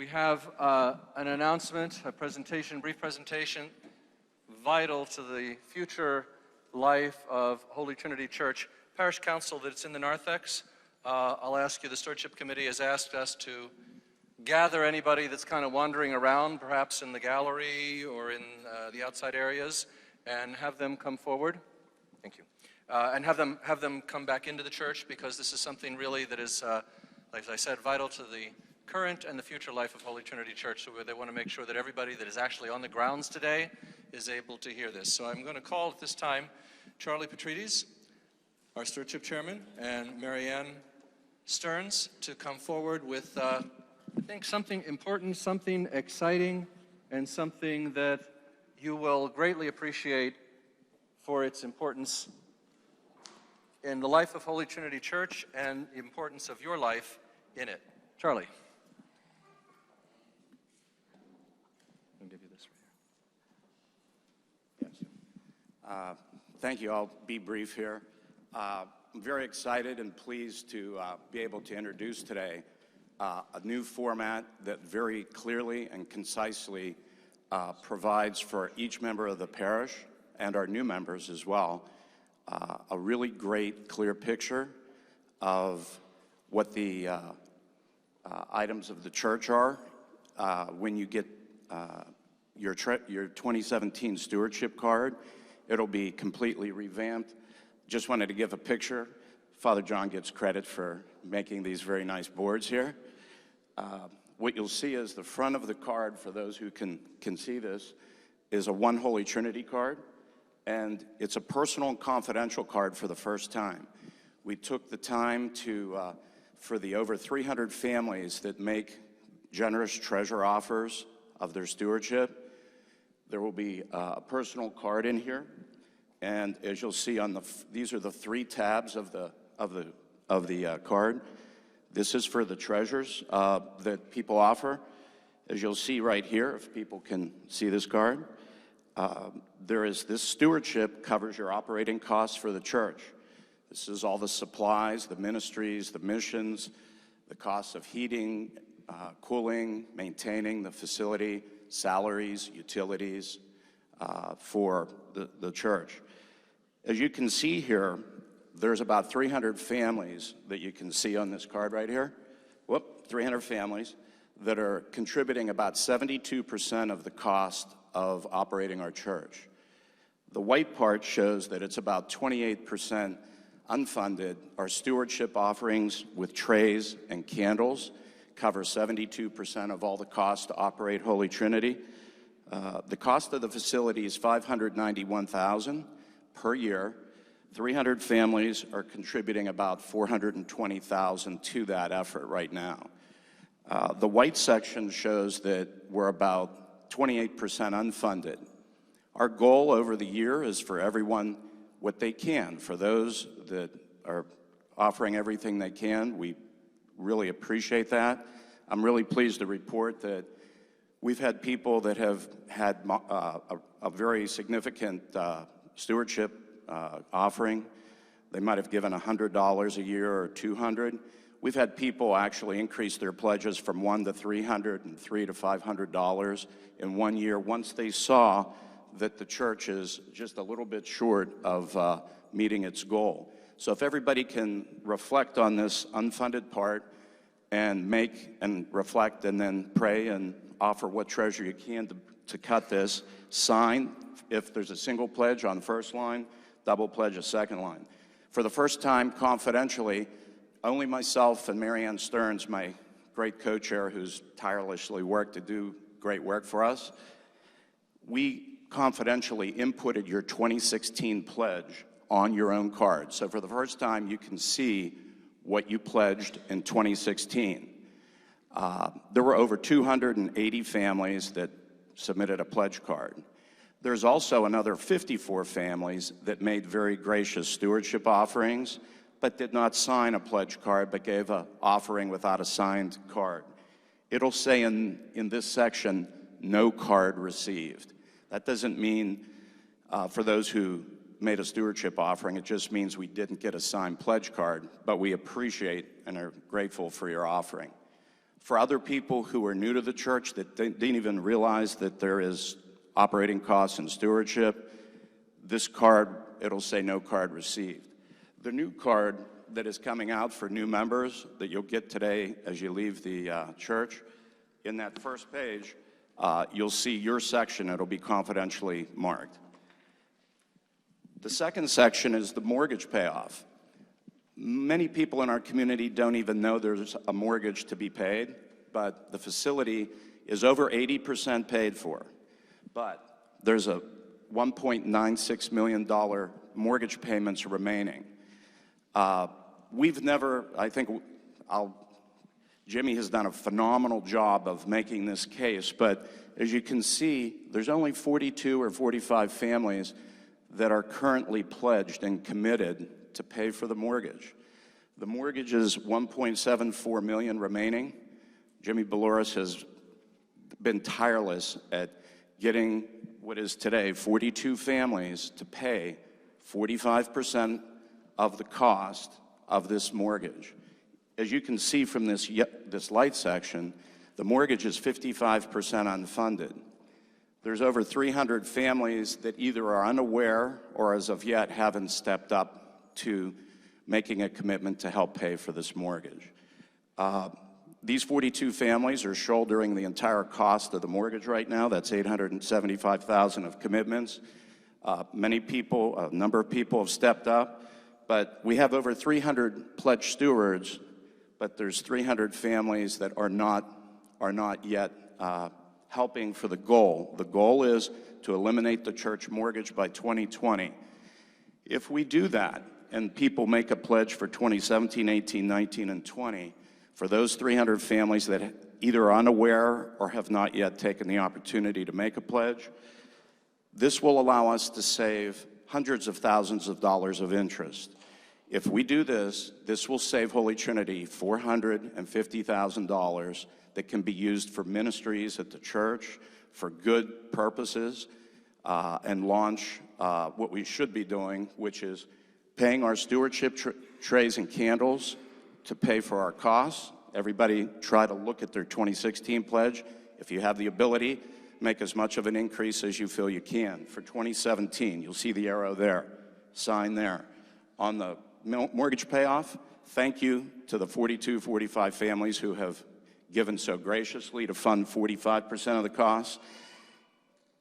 We have an announcement, a presentation, brief presentation, vital to the future life of Holy Trinity Church. Parish Council that's in the narthex, I'll ask you, the Stewardship Committee has asked us to gather anybody that's kind of wandering around, perhaps in the gallery or in the outside areas, and have them come forward. Thank you. And have them come back into the church, because this is something really that is, like I said, vital to the current and the future life of Holy Trinity Church. So they want to make sure that everybody that is actually on the grounds today is able to hear this. So I'm going to call at this time Charlie Petrides, our Stewardship Chairman, and Marianne Stearns to come forward with, I think, something important, something exciting, and something that you will greatly appreciate for its importance in the life of Holy Trinity Church and the importance of your life in it. Charlie. I'll give you this right here. Yes. Thank you. I'll be brief here. I'm very excited and pleased to be able to introduce today a new format that very clearly and concisely provides for each member of the parish and our new members as well a really great, clear picture of what the items of the church are when you get your 2017 stewardship card. It'll be completely revamped. Just wanted to give a picture. Father John gets credit for making these very nice boards here. What you'll see is the front of the card, for those who can see this, is a One Holy Trinity card, and it's a personal and confidential card for the first time. We took the time to, for the over 300 families that make generous treasure offers of their stewardship, there will be a personal card in here. And as you'll see on these are the three tabs of the card. This is for the treasures that people offer. As you'll see right here, if people can see this card, there is this stewardship covers your operating costs for the church. This is all the supplies, the ministries, the missions, the costs of heating, cooling, maintaining the facility, salaries, utilities for the church. As you can see here, there's about 300 families that you can see on this card right here. 300 families that are contributing about 72% of the cost of operating our church. The white part shows that it's about 28% unfunded. Our stewardship offerings with trays and candles cover 72% of all the costs to operate Holy Trinity. The cost of the facility is $591,000 per year. 300 families are contributing about $420,000 to that effort right now. The white section shows that we're about 28% unfunded. Our goal over the year is for everyone what they can. For those that are offering everything they can, we really appreciate that. I'm really pleased to report that we've had people that have had a very significant stewardship offering. They might have given $100 a year or $200. We've had people actually increase their pledges from $100 to $300 and $300 to $500 in 1 year once they saw that the church is just a little bit short of meeting its goal. So if everybody can reflect on this unfunded part and make and reflect and then pray and offer what treasure you can to cut this, sign if there's a single pledge on the first line, double pledge a second line. For the first time, confidentially, only myself and Marianne Stearns, my great co-chair who's tirelessly worked to do great work for us, we confidentially inputted your 2016 pledge on your own card. So for the first time, you can see what you pledged in 2016. There were over 280 families that submitted a pledge card. There's also another 54 families that made very gracious stewardship offerings, but did not sign a pledge card, but gave an offering without a signed card. It'll say in this section, no card received. That doesn't mean, for those who made a stewardship offering, it just means we didn't get a signed pledge card, but we appreciate and are grateful for your offering. For other people who are new to the church that didn't even realize that there is operating costs and stewardship, this card, it'll say no card received. The new card that is coming out for new members that you'll get today as you leave the church, in that first page, you'll see your section. It'll be confidentially marked. The second section is the mortgage payoff. Many people in our community don't even know there's a mortgage to be paid, but the facility is over 80% paid for. But there's a $1.96 million mortgage payments remaining. We've never, Jimmy has done a phenomenal job of making this case, but as you can see, there's only 42 or 45 families that are currently pledged and committed to pay for the mortgage. The mortgage is $1.74 million remaining. Jimmy Baloris has been tireless at getting what is today 42 families to pay 45% of the cost of this mortgage. As you can see from this light section, the mortgage is 55% unfunded. There's over 300 families that either are unaware or as of yet haven't stepped up to making a commitment to help pay for this mortgage. These 42 families are shouldering the entire cost of the mortgage right now. That's $875,000 of commitments. A number of people have stepped up, but we have over 300 pledged stewards, but there's 300 families that are not yet helping for the goal. The goal is to eliminate the church mortgage by 2020. If we do that, and people make a pledge for 2017, 18, 19, and 20, for those 300 families that either are unaware or have not yet taken the opportunity to make a pledge, this will allow us to save hundreds of thousands of dollars of interest. If we do this, this will save Holy Trinity $450,000 that can be used for ministries at the church, for good purposes, and launch what we should be doing, which is paying our stewardship trays and candles to pay for our costs. Everybody try to look at their 2016 pledge. If you have the ability, make as much of an increase as you feel you can. For 2017, you'll see the arrow there, sign there. On the mortgage payoff, thank you to the 42, 45 families who have given so graciously to fund 45% of the costs.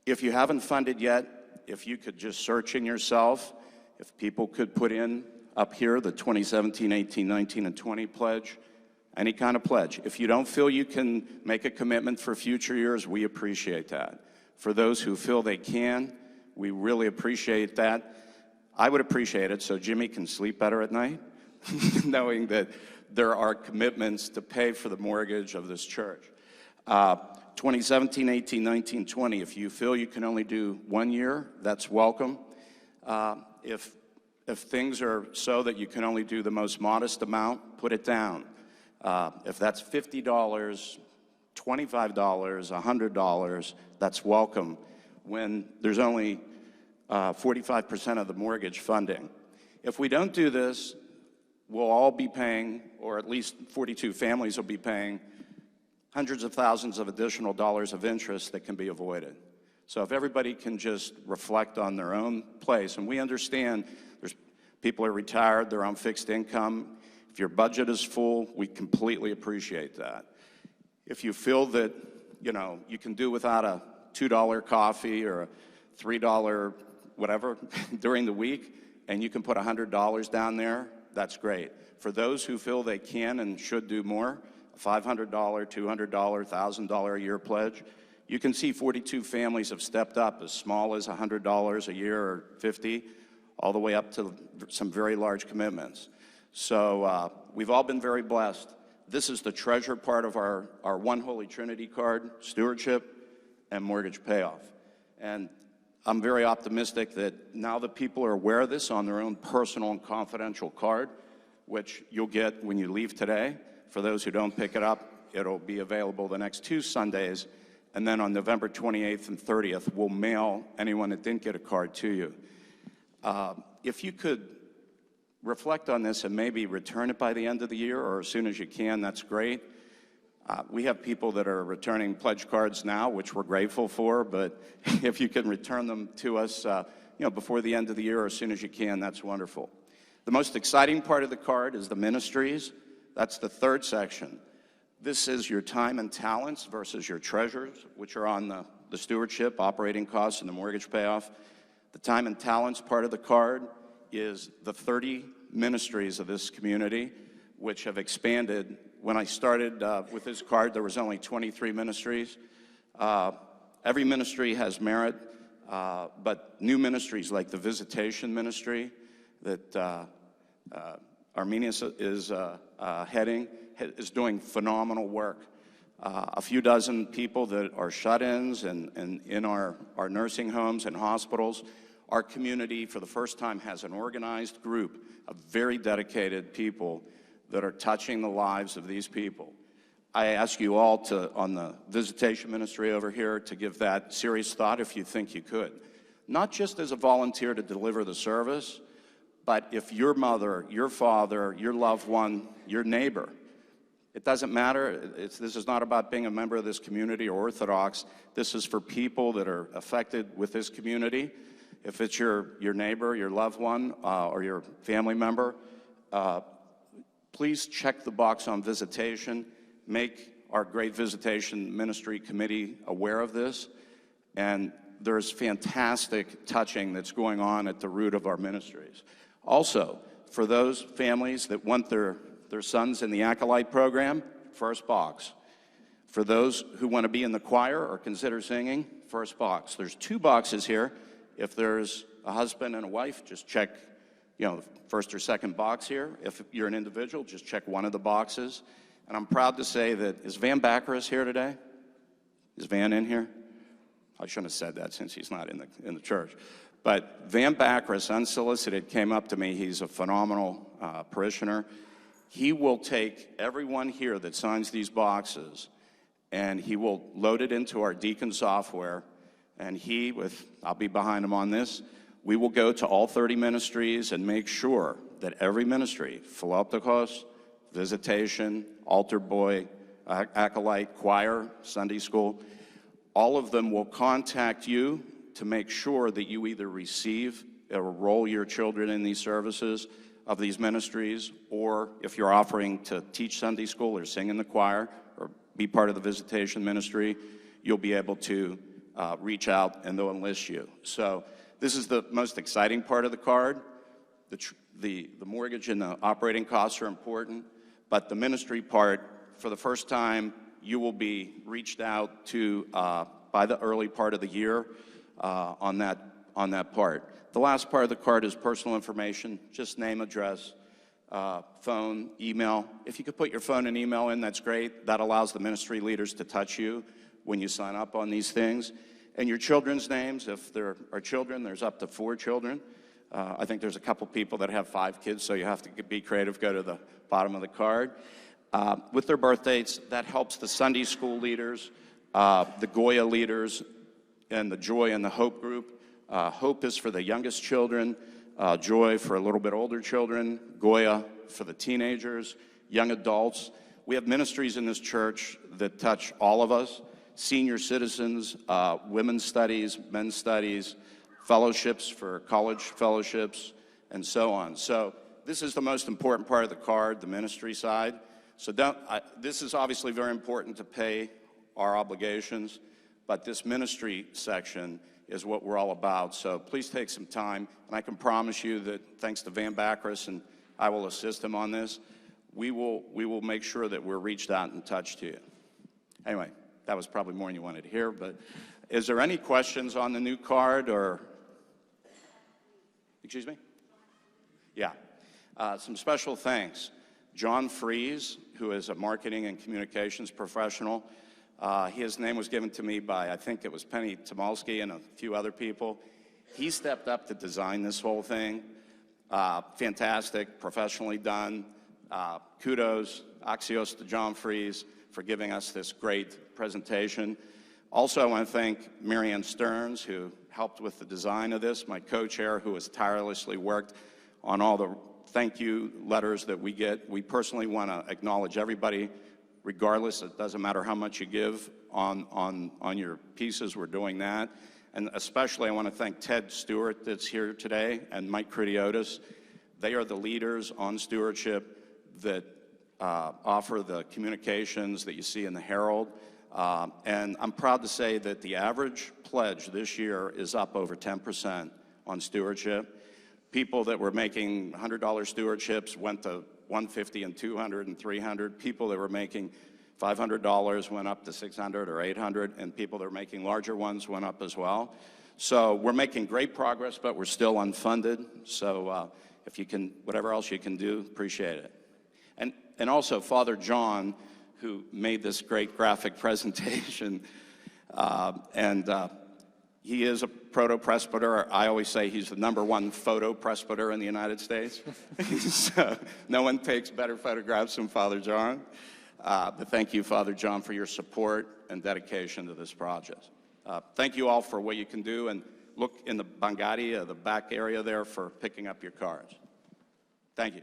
If you haven't funded yet, if you could just search in yourself, if people could put in up here the 2017, 18, 19, and 20 pledge, any kind of pledge. If you don't feel you can make a commitment for future years, we appreciate that. For those who feel they can, we really appreciate that. I would appreciate it so Jimmy can sleep better at night, knowing that there are commitments to pay for the mortgage of this church. 2017, 18, 19, 20, if you feel you can only do 1 year, that's welcome. If things are so that you can only do the most modest amount, put it down. If that's $50, $25, $100, that's welcome when there's only 45% of the mortgage funding. If we don't do this, we'll all be paying, or at least 42 families will be paying, hundreds of thousands of additional dollars of interest that can be avoided. So if everybody can just reflect on their own place, and we understand people are retired, they're on fixed income. If your budget is full, we completely appreciate that. If you feel that, you can do without a $2 coffee or a $3 whatever during the week, and you can put $100 down there, that's great. For those who feel they can and should do more, a $500, $200, $1,000 a year pledge, you can see 42 families have stepped up as small as $100 a year or $50, all the way up to some very large commitments. So we've all been very blessed. This is the treasure part of our One Holy Trinity card, stewardship and mortgage payoff. And I'm very optimistic that now that people are aware of this on their own personal and confidential card, which you'll get when you leave today. For those who don't pick it up, it'll be available the next 2 Sundays. And then on November 28th and 30th, we'll mail anyone that didn't get a card to you. If you could reflect on this and maybe return it by the end of the year or as soon as you can, that's great. We have people that are returning pledge cards now, which we're grateful for, but if you can return them to us before the end of the year or as soon as you can, that's wonderful. The most exciting part of the card is the ministries. That's the third section. This is your time and talents versus your treasures, which are on the stewardship, operating costs, and the mortgage payoff. The time and talents part of the card is the 30 ministries of this community, which have expanded. When I started with this card, there was only 23 ministries. Every ministry has merit, but new ministries like the visitation ministry that Armenius is heading is doing phenomenal work. A few dozen people that are shut-ins and in our nursing homes and hospitals. Our community, for the first time, has an organized group of very dedicated people that are touching the lives of these people. I ask you all to, on the visitation ministry over here, to give that serious thought if you think you could. Not just as a volunteer to deliver the service, but if your mother, your father, your loved one, your neighbor, it doesn't matter. This is not about being a member of this community or Orthodox. This is for people that are affected with this community. If it's your neighbor, your loved one, or your family member, please check the box on visitation. Make our great visitation ministry committee aware of this. And there's fantastic touching that's going on at the root of our ministries. Also, for those families that want their sons in the Acolyte program, first box. For those who want to be in the choir or consider singing, first box. There's 2 boxes here. If there's a husband and a wife, just check, the first or second box here. If you're an individual, just check one of the boxes. And I'm proud to say that, is Van Baccaris here today? Is Van in here? I shouldn't have said that since he's not in the church. But Van Baccaris, unsolicited, came up to me. He's a phenomenal parishioner. He will take everyone here that signs these boxes, and he will load it into our deacon software. And I'll be behind him on this, we will go to all 30 ministries and make sure that every ministry, Philoptochos, visitation, altar boy, acolyte, choir, Sunday school, all of them will contact you to make sure that you either receive or enroll your children in these services of these ministries, or if you're offering to teach Sunday school or sing in the choir or be part of the visitation ministry, you'll be able to reach out and they'll enlist you. So this is the most exciting part of the card. The mortgage and the operating costs are important, but the ministry part, for the first time, you will be reached out to by the early part of the year on that part. The last part of the card is personal information, just name, address, phone, email. If you could put your phone and email in, that's great. That allows the ministry leaders to touch you when you sign up on these things. And your children's names, if there are children, there's up to 4 children. I think there's a couple people that have 5 kids, so you have to be creative, go to the bottom of the card. With their birth dates, that helps the Sunday school leaders, the Goya leaders, and the Joy and the Hope group. Hope is for the youngest children, Joy for a little bit older children, Goya for the teenagers, young adults. We have ministries in this church that touch all of us, senior citizens, women's studies, men's studies, fellowships for college fellowships, and so on. So this is the most important part of the card, the ministry side. So this is obviously very important to pay our obligations, but this ministry section is what we're all about. So please take some time, and I can promise you that thanks to Van Baccaris, and I will assist him on this, we will make sure that we're reached out and touched to you. Anyway, that was probably more than you wanted to hear, but is there any questions on the new card or, excuse me? Yeah, some special thanks. John Fries, who is a marketing and communications professional, his name was given to me by, I think it was Penny Tomalski and a few other people. He stepped up to design this whole thing. Fantastic, professionally done. Kudos, axios to John Fries for giving us this great presentation. Also, I want to thank Marianne Stearns, who helped with the design of this, my co-chair, who has tirelessly worked on all the thank you letters that we get. We personally want to acknowledge everybody regardless. It doesn't matter how much you give on your pieces, we're doing that. And especially I want to thank Ted Stewart that's here today and Mike Critiotis. They are the leaders on stewardship that offer the communications that you see in the Herald. And I'm proud to say that the average pledge this year is up over 10% on stewardship. People that were making $100 stewardships went to $150 and $200 and $300. People that were making $500 went up to $600 or $800, and people that are making larger ones went up as well. So we're making great progress, but we're still unfunded. So if you can, whatever else you can do, appreciate it. And also Father John, who made this great graphic presentation, he is a proto-presbyter. I always say he's the #1 photo presbyter in the United States. So no one takes better photographs than Father John. But thank you, Father John, for your support and dedication to this project. Thank you all for what you can do, and look in the Bangadi, the back area there, for picking up your cards. Thank you.